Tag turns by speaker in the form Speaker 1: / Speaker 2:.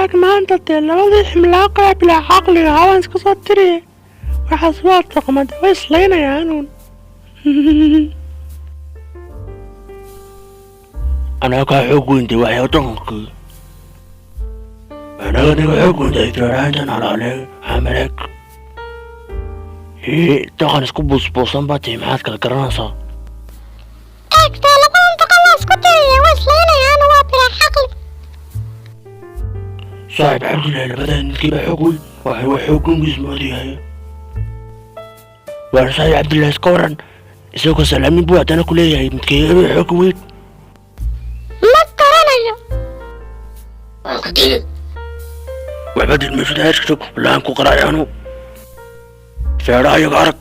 Speaker 1: arag maanta dee labadii ximlaaqaa bilaa caqliga hawaan iska soo tiriye waxaas waa taqmad way islaynayaanun
Speaker 2: anaa kaa xoog weyntay waxyaa dhaqankii anaga niga xoog weyntay jaraantan halaaleeg xamaleeg dhaqan isku buusbuusan baa tihi maxaad kala garanaysaa
Speaker 3: eegtee labadan dhaqan waa isku tiriye way islaynayaanu waa bilaa caqli
Speaker 2: saaxib cabdillahi labadaa ninkiibaa xoog weyn waxay wax xoog ungiis moodiyahay waana saaxib cabdillahi iska waran isagoo salaamin buu haddana ku leeyahay midkeeyabay xoog weyn
Speaker 3: ma garanayo
Speaker 2: waxba dilmaysuda hashka jog laan ku qaraayaanu feedha ayaga arag